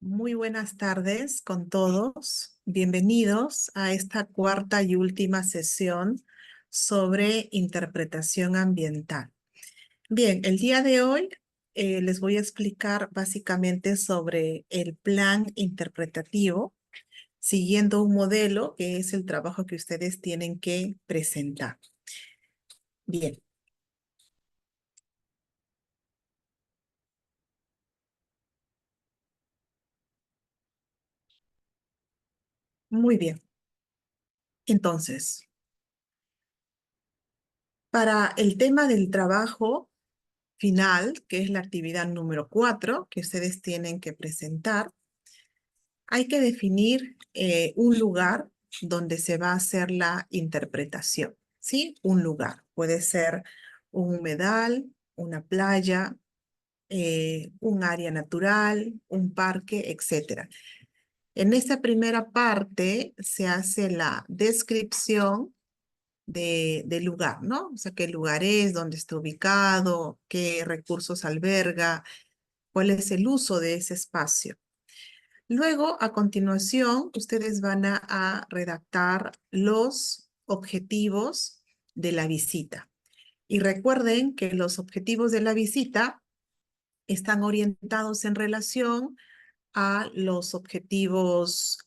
Muy buenas tardes con todos. Bienvenidos a esta cuarta y última sesión sobre interpretación ambiental. Bien, el día de hoy les voy a explicar básicamente sobre el plan interpretativo, siguiendo un modelo que es el trabajo que ustedes tienen que presentar. Bien, muy bien. Entonces, para el tema del trabajo final, que es la actividad número 4 que ustedes tienen que presentar, hay que definir un lugar donde se va a hacer la interpretación, ¿sí? Un lugar. Puede ser un humedal, una playa, un área natural, un parque, etcétera. En esta primera parte se hace la descripción del lugar, ¿no? O sea, qué lugar es, dónde está ubicado, qué recursos alberga, cuál es el uso de ese espacio. Luego, a continuación, ustedes van a redactar los objetivos de la visita. Y recuerden que los objetivos de la visita están orientados en relación a los objetivos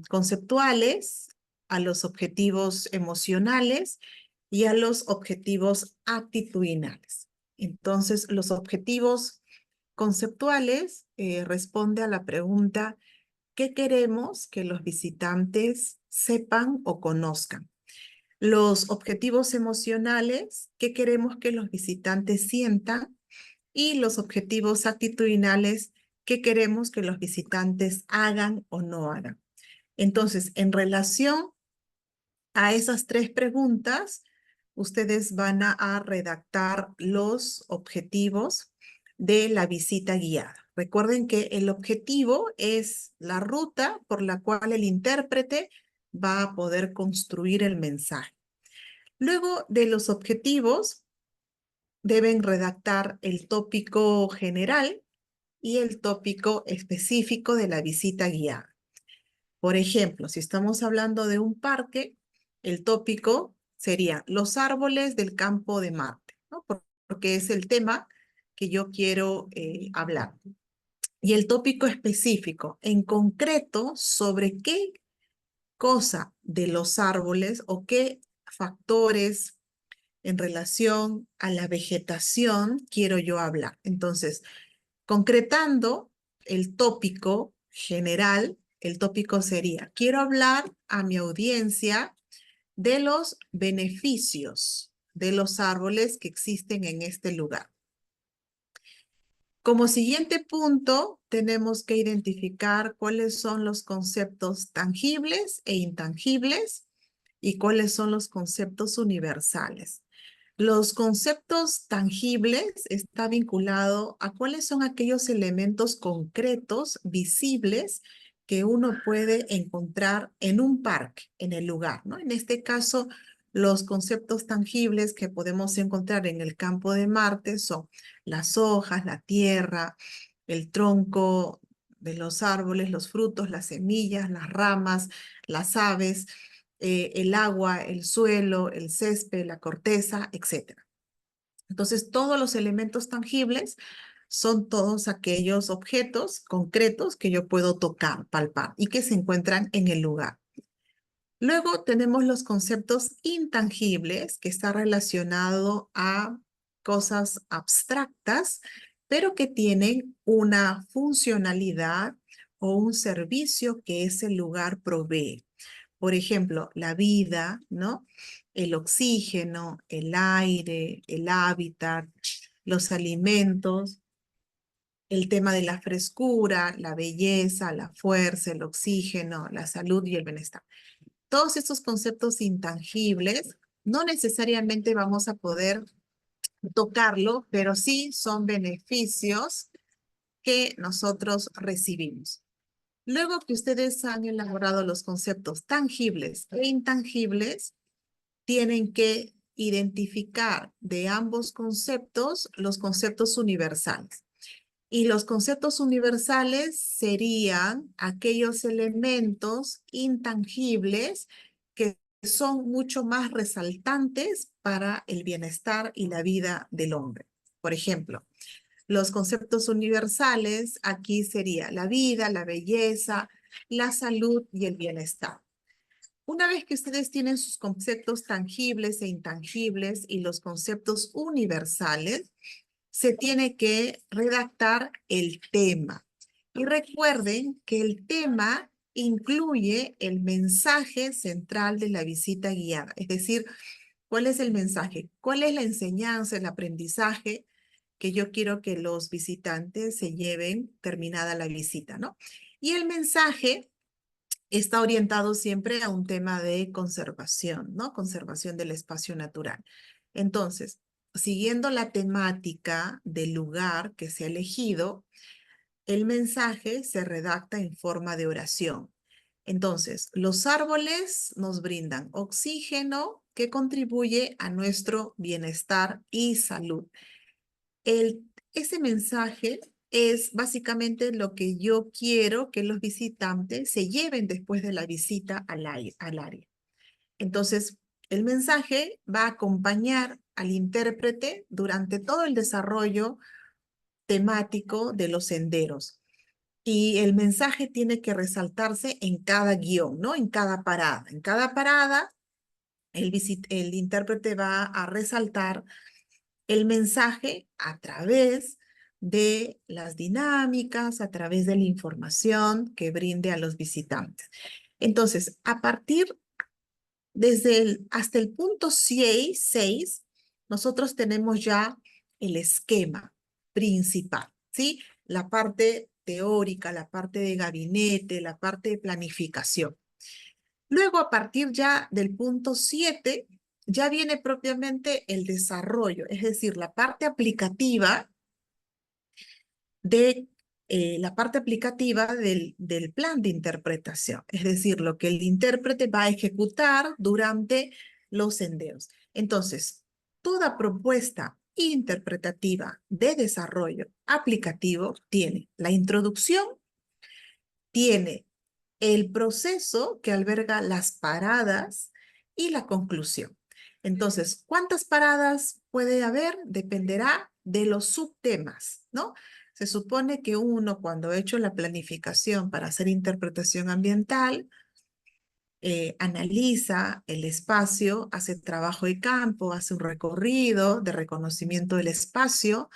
conceptuales, a los objetivos emocionales y a los objetivos actitudinales. Entonces, los objetivos conceptuales responde a la pregunta: ¿qué queremos que los visitantes sepan o conozcan? Los objetivos emocionales: ¿qué queremos que los visitantes sientan? Y los objetivos actitudinales: ¿qué queremos que los visitantes hagan o no hagan? Entonces, en relación a esas tres preguntas, ustedes van a redactar los objetivos de la visita guiada. Recuerden que el objetivo es la ruta por la cual el intérprete va a poder construir el mensaje. Luego de los objetivos, deben redactar el tópico general y el tópico específico de la visita guiada. Por ejemplo, si estamos hablando de un parque, el tópico sería los árboles del campo de Marte, ¿no? Porque es el tema que yo quiero hablar. Y el tópico específico, en concreto, sobre qué cosa de los árboles o qué factores en relación a la vegetación quiero yo hablar. Entonces, concretando el tópico general, el tópico sería: quiero hablar a mi audiencia de los beneficios de los árboles que existen en este lugar. Como siguiente punto, tenemos que identificar cuáles son los conceptos tangibles e intangibles y cuáles son los conceptos universales. Los conceptos tangibles está vinculado a cuáles son aquellos elementos concretos, visibles, que uno puede encontrar en un parque, en el lugar, ¿no? En este caso, los conceptos tangibles que podemos encontrar en el campo de Marte son las hojas, la tierra, el tronco de los árboles, los frutos, las semillas, las ramas, las aves, el agua, el suelo, el césped, la corteza, etc. Entonces, todos los elementos tangibles son todos aquellos objetos concretos que yo puedo tocar, palpar y que se encuentran en el lugar. Luego tenemos los conceptos intangibles, que está relacionado a cosas abstractas, pero que tienen una funcionalidad o un servicio que ese lugar provee. Por ejemplo, la vida, ¿no? El oxígeno, el aire, el hábitat, los alimentos, el tema de la frescura, la belleza, la fuerza, el oxígeno, la salud y el bienestar. Todos estos conceptos intangibles no necesariamente vamos a poder tocarlo, pero sí son beneficios que nosotros recibimos. Luego que ustedes han elaborado los conceptos tangibles e intangibles, tienen que identificar de ambos conceptos los conceptos universales. Y los conceptos universales serían aquellos elementos intangibles que son mucho más resaltantes para el bienestar y la vida del hombre. Por ejemplo, los conceptos universales aquí sería la vida, la belleza, la salud y el bienestar. Una vez que ustedes tienen sus conceptos tangibles e intangibles y los conceptos universales, se tiene que redactar el tema. Y recuerden que el tema incluye el mensaje central de la visita guiada. Es decir, ¿cuál es el mensaje? ¿Cuál es la enseñanza, el aprendizaje que yo quiero que los visitantes se lleven terminada la visita, ¿no? Y el mensaje está orientado siempre a un tema de conservación, ¿no? Conservación del espacio natural. Entonces, siguiendo la temática del lugar que se ha elegido, el mensaje se redacta en forma de oración. Entonces, los árboles nos brindan oxígeno que contribuye a nuestro bienestar y salud. Ese mensaje es básicamente lo que yo quiero que los visitantes se lleven después de la visita al área. Entonces, el mensaje va a acompañar al intérprete durante todo el desarrollo temático de los senderos. Y el mensaje tiene que resaltarse en cada guión, ¿no? En cada parada. En cada parada, el intérprete va a resaltar el mensaje a través de las dinámicas, a través de la información que brinde a los visitantes. Entonces, a partir hasta el punto 6, nosotros tenemos ya el esquema principal, ¿sí? La parte teórica, la parte de gabinete, la parte de planificación. Luego, a partir ya del punto 7, ya viene propiamente el desarrollo, es decir, la parte aplicativa del plan de interpretación, es decir, lo que el intérprete va a ejecutar durante los senderos. Entonces, toda propuesta interpretativa de desarrollo aplicativo tiene la introducción, tiene el proceso que alberga las paradas y la conclusión. Entonces, ¿cuántas paradas puede haber? Dependerá de los subtemas, ¿no? Se supone que uno, cuando ha hecho la planificación para hacer interpretación ambiental, analiza el espacio, hace trabajo de campo, hace un recorrido de reconocimiento del espacio,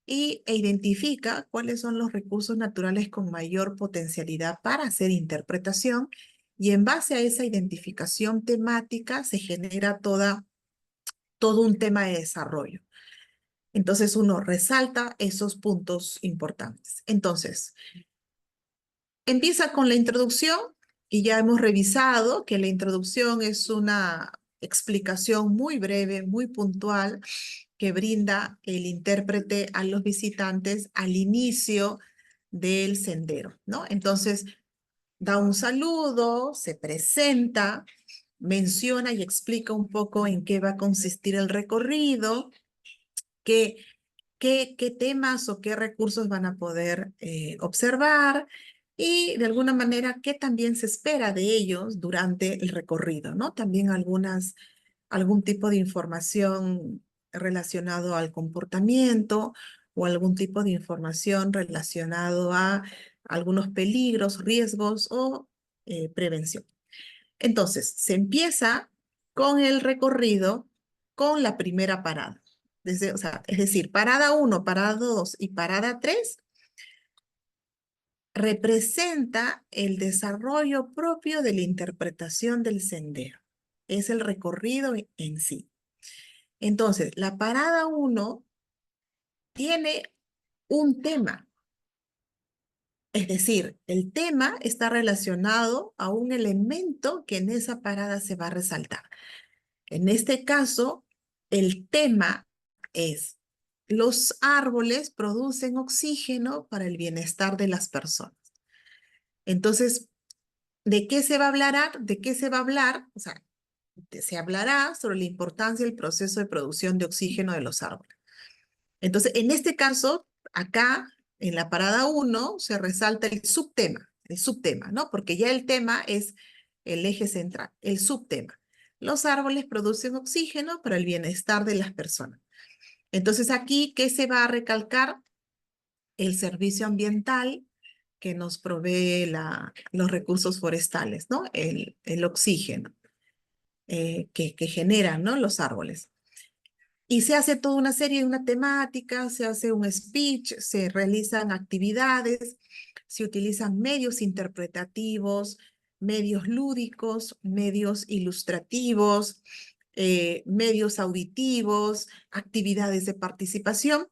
e identifica cuáles son los recursos naturales con mayor potencialidad para hacer interpretación, y en base a esa identificación temática se genera todo un tema de desarrollo. Entonces uno resalta esos puntos importantes. Entonces, empieza con la introducción y ya hemos revisado que la introducción es una explicación muy breve, muy puntual, que brinda el intérprete a los visitantes al inicio del sendero, ¿no? Entonces, da un saludo, se presenta, menciona y explica un poco en qué va a consistir el recorrido, qué temas o qué recursos van a poder observar, y de alguna manera qué también se espera de ellos durante el recorrido, ¿no? También algún tipo de información relacionado al comportamiento o algún tipo de información relacionado a algunos peligros, riesgos o prevención. Entonces, se empieza con el recorrido con la primera parada. Es decir, parada 1, parada 2 y parada 3 representa el desarrollo propio de la interpretación del sendero. Es el recorrido en sí. Entonces, la parada 1 tiene un tema. Es decir, el tema está relacionado a un elemento que en esa parada se va a resaltar. En este caso, el tema es: los árboles producen oxígeno para el bienestar de las personas. Entonces, ¿de qué se va a hablar? ¿De qué se va a hablar? O sea, se hablará sobre la importancia del proceso de producción de oxígeno de los árboles. Entonces, en este caso, acá en la parada 1 se resalta el subtema, ¿no? Porque ya el tema es el eje central, el subtema. Los árboles producen oxígeno para el bienestar de las personas. Entonces aquí, ¿qué se va a recalcar? El servicio ambiental que nos provee los recursos forestales, ¿no? El oxígeno que generan, ¿no? Los árboles. Y se hace toda una serie de una temática, se hace un speech, se realizan actividades, se utilizan medios interpretativos, medios lúdicos, medios ilustrativos, medios auditivos, actividades de participación,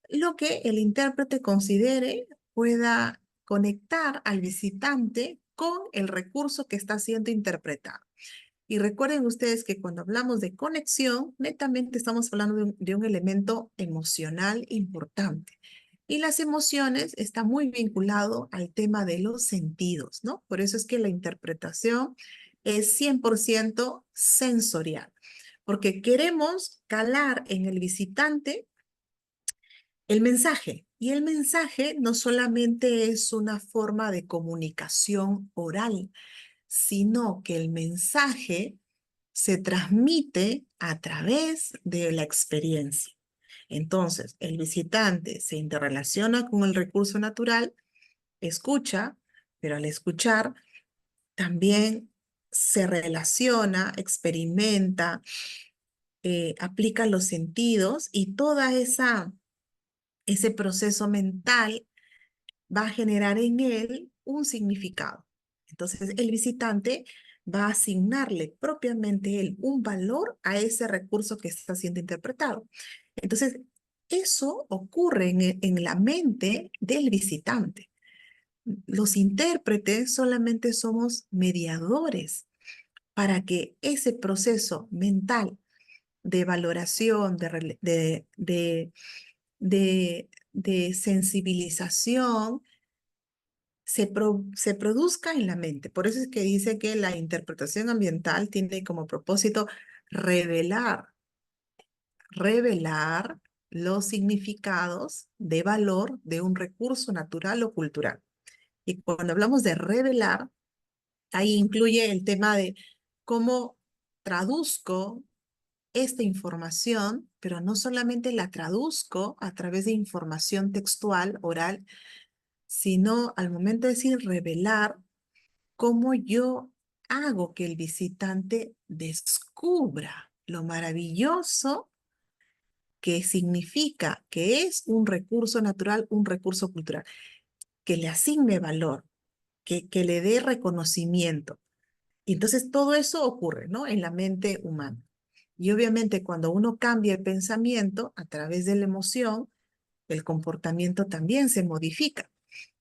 lo que el intérprete considere pueda conectar al visitante con el recurso que está siendo interpretado. Y recuerden ustedes que cuando hablamos de conexión, netamente estamos hablando de un elemento emocional importante. Y las emociones están muy vinculadas al tema de los sentidos, ¿no? Por eso es que la interpretación es 100% sensorial, porque queremos calar en el visitante el mensaje. Y el mensaje no solamente es una forma de comunicación oral, sino que el mensaje se transmite a través de la experiencia. Entonces, el visitante se interrelaciona con el recurso natural, escucha, pero al escuchar también se relaciona, experimenta, aplica los sentidos y toda ese proceso mental va a generar en él un significado. Entonces, el visitante va a asignarle propiamente él un valor a ese recurso que está siendo interpretado. Entonces, eso ocurre en la mente del visitante. Los intérpretes solamente somos mediadores para que ese proceso mental de valoración, de sensibilización, se produzca en la mente. Por eso es que dice que la interpretación ambiental tiene como propósito revelar, revelar los significados de valor de un recurso natural o cultural. Y cuando hablamos de revelar, ahí incluye el tema de cómo traduzco esta información, pero no solamente la traduzco a través de información textual, oral, sino al momento de decir revelar, cómo yo hago que el visitante descubra lo maravilloso que significa que es un recurso natural, un recurso cultural, que le asigne valor, que le dé reconocimiento. Y entonces todo eso ocurre, ¿no? En la mente humana. Y obviamente cuando uno cambia el pensamiento a través de la emoción, el comportamiento también se modifica.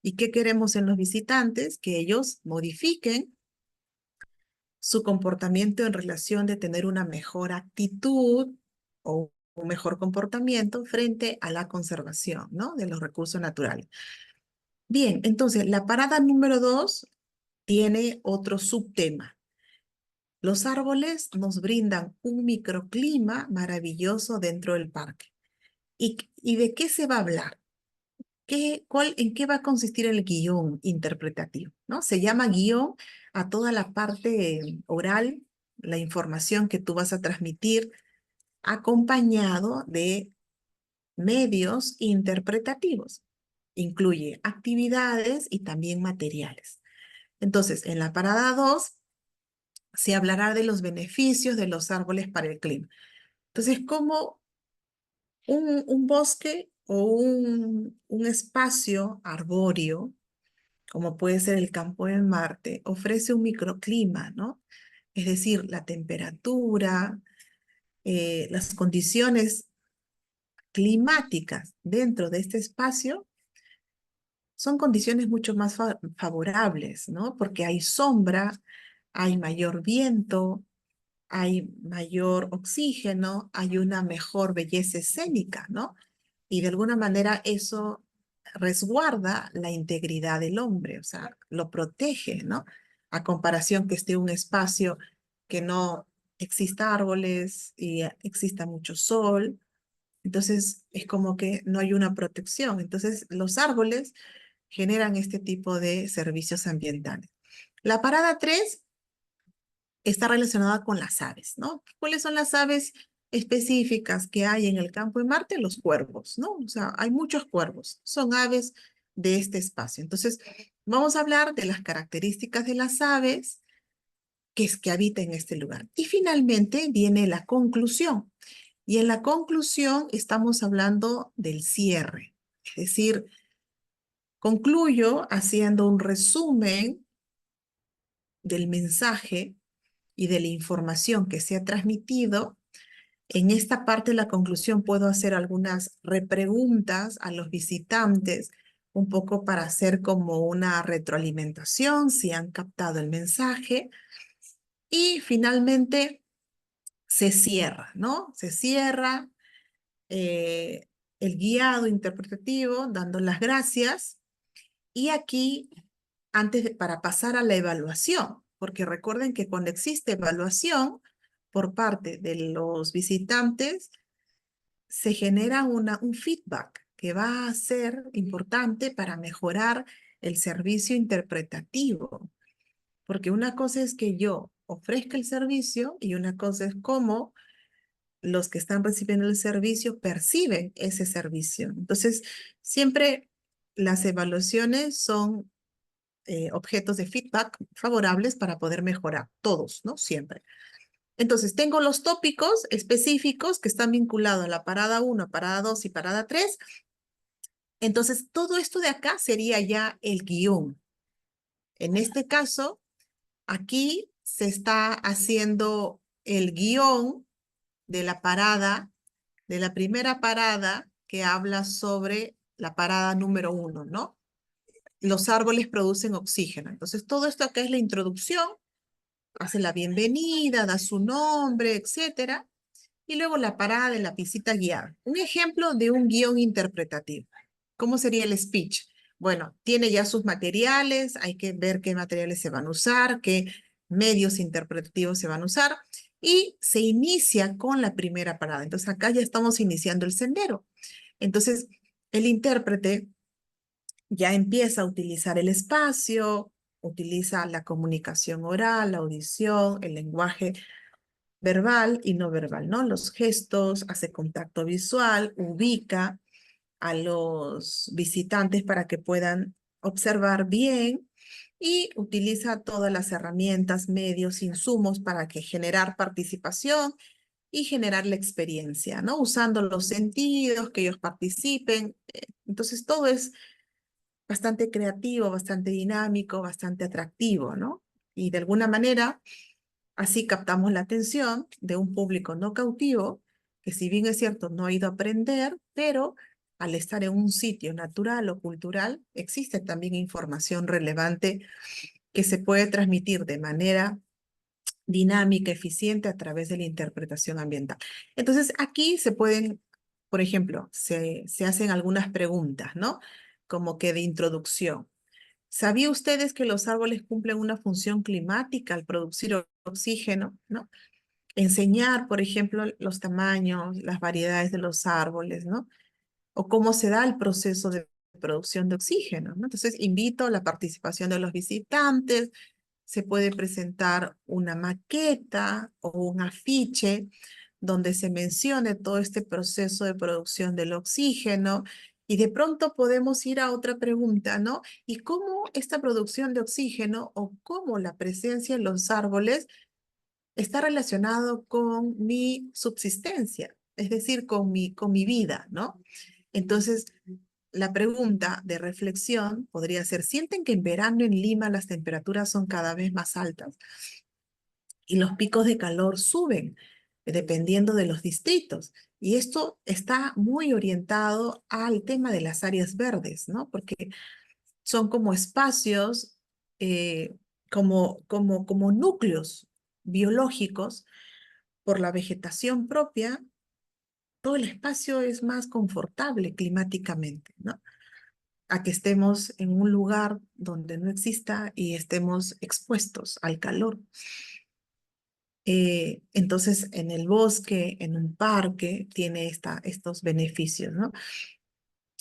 ¿Y qué queremos en los visitantes? Que ellos modifiquen su comportamiento en relación de tener una mejor actitud o un mejor comportamiento frente a la conservación, ¿no? De los recursos naturales. Bien, entonces la parada número 2 tiene otro subtema. Los árboles nos brindan un microclima maravilloso dentro del parque. ¿Y de qué se va a hablar? ¿En qué va a consistir el guión interpretativo? ¿No? Se llama guión a toda la parte oral, la información que tú vas a transmitir, acompañado de medios interpretativos. Incluye actividades y también materiales. Entonces, en la parada 2 se hablará de los beneficios de los árboles para el clima. Entonces, ¿cómo un bosque o un espacio arbóreo, como puede ser el campo de Marte, ofrece un microclima, ¿no? Es decir, la temperatura, las condiciones climáticas dentro de este espacio son condiciones mucho más favorables, ¿no? Porque hay sombra, hay mayor viento, hay mayor oxígeno, hay una mejor belleza escénica, ¿no? Y de alguna manera eso resguarda la integridad del hombre, o sea, lo protege, ¿no? A comparación que esté un espacio que no exista árboles y exista mucho sol, Entonces, es como que no hay una protección. Entonces, los árboles generan este tipo de servicios ambientales. La parada 3 está relacionada con las aves, ¿no? ¿Cuáles son las aves específicas que hay en el campo de Marte? Los cuervos, ¿no? O sea, hay muchos cuervos, son aves de este espacio. Entonces, vamos a hablar de las características de las aves que habitan en este lugar. Y finalmente viene la conclusión. Y en la conclusión estamos hablando del cierre. Es decir, concluyo haciendo un resumen del mensaje y de la información que se ha transmitido. En esta parte de la conclusión puedo hacer algunas repreguntas a los visitantes, un poco para hacer como una retroalimentación, si han captado el mensaje. Y finalmente se cierra, ¿no? Se cierra eh, el guiado interpretativo dando las gracias. Y aquí, para pasar a la evaluación, porque recuerden que cuando existe evaluación por parte de los visitantes, se genera un feedback que va a ser importante para mejorar el servicio interpretativo. Porque una cosa es que yo ofrezca el servicio y una cosa es cómo los que están recibiendo el servicio perciben ese servicio. Entonces, siempre las evaluaciones son objetos de feedback favorables para poder mejorar, todos, ¿no? Siempre. Entonces, tengo los tópicos específicos que están vinculados a la parada 1, parada 2 y parada 3. Entonces, todo esto de acá sería ya el guión. En este caso, aquí se está haciendo el guión de la parada, de la primera parada que habla sobre la parada número 1, ¿no? Los árboles producen oxígeno. Entonces, todo esto acá es la introducción, hace la bienvenida, da su nombre, etcétera. Y luego la parada de la visita guiada. Un ejemplo de un guión interpretativo. ¿Cómo sería el speech? Bueno, tiene ya sus materiales, hay que ver qué materiales se van a usar, qué medios interpretativos se van a usar, y se inicia con la primera parada. Entonces acá ya estamos iniciando el sendero. Entonces el intérprete ya empieza a utilizar el espacio, utiliza la comunicación oral, la audición, el lenguaje verbal y no verbal, ¿no? Los gestos, hace contacto visual, ubica a los visitantes para que puedan observar bien y utiliza todas las herramientas, medios, insumos para que generar participación y generar la experiencia, ¿no? Usando los sentidos, que ellos participen. Entonces, todo es bastante creativo, bastante dinámico, bastante atractivo, ¿no? Y de alguna manera, así captamos la atención de un público no cautivo, que si bien es cierto, no ha ido a aprender, pero al estar en un sitio natural o cultural, existe también información relevante que se puede transmitir de manera dinámica, eficiente a través de la interpretación ambiental. Entonces, aquí se pueden, por ejemplo, se hacen algunas preguntas, ¿no? Como que de introducción. ¿Sabía ustedes que los árboles cumplen una función climática al producir oxígeno, ¿no? Enseñar, por ejemplo, los tamaños, las variedades de los árboles, ¿no? O cómo se da el proceso de producción de oxígeno, ¿no? Entonces, invito a la participación de los visitantes. Se puede presentar una maqueta o un afiche donde se mencione todo este proceso de producción del oxígeno. Y de pronto podemos ir a otra pregunta, ¿no? ¿Y cómo esta producción de oxígeno o cómo la presencia de los árboles está relacionado con mi subsistencia, es decir, con mi vida, ¿no? Entonces, la pregunta de reflexión podría ser, ¿sienten que en verano en Lima las temperaturas son cada vez más altas y los picos de calor suben dependiendo de los distritos? Y esto está muy orientado al tema de las áreas verdes, ¿no? Porque son como espacios, como núcleos biológicos por la vegetación propia, todo el espacio es más confortable climáticamente, ¿no? A que estemos en un lugar donde no exista y estemos expuestos al calor. Entonces, en el bosque, en un parque, tiene estos beneficios, ¿no?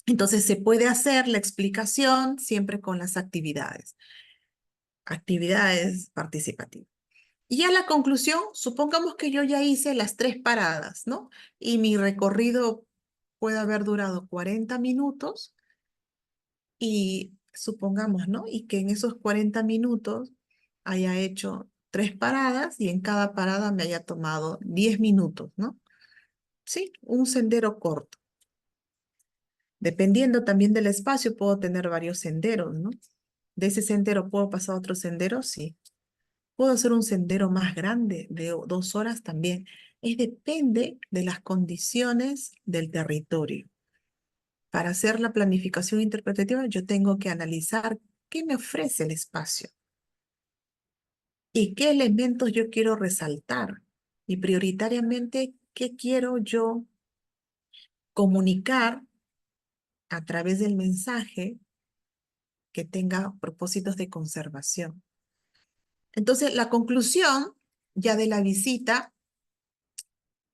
Entonces, se puede hacer la explicación siempre con las actividades participativas. Y a la conclusión, supongamos que yo ya hice las 3 paradas, ¿no? Y mi recorrido puede haber durado 40 minutos y supongamos, ¿no? Y que en esos 40 minutos haya hecho 3 paradas y en cada parada me haya tomado 10 minutos, ¿no? Sí, un sendero corto. Dependiendo también del espacio, puedo tener varios senderos, ¿no? De ese sendero puedo pasar a otro sendero, sí. Puedo hacer un sendero más grande de 2 horas también. Depende de las condiciones del territorio. Para hacer la planificación interpretativa, yo tengo que analizar qué me ofrece el espacio y qué elementos yo quiero resaltar y prioritariamente qué quiero yo comunicar a través del mensaje que tenga propósitos de conservación. Entonces, la conclusión ya de la visita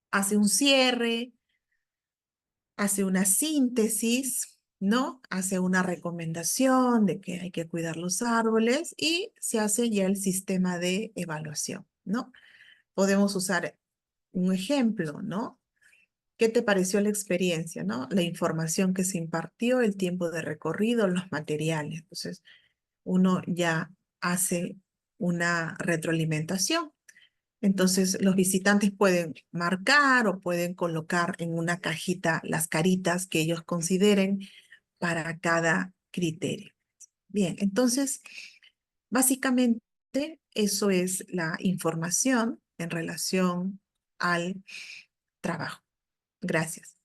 hace un cierre, hace una síntesis, ¿no? Hace una recomendación de que hay que cuidar los árboles y se hace ya el sistema de evaluación, ¿no? Podemos usar un ejemplo, ¿no? ¿Qué te pareció la experiencia, no? La información que se impartió, el tiempo de recorrido, los materiales. Entonces, uno ya hace una retroalimentación. Entonces, los visitantes pueden marcar o pueden colocar en una cajita las caritas que ellos consideren para cada criterio. Bien, entonces, básicamente eso es la información en relación al trabajo. Gracias.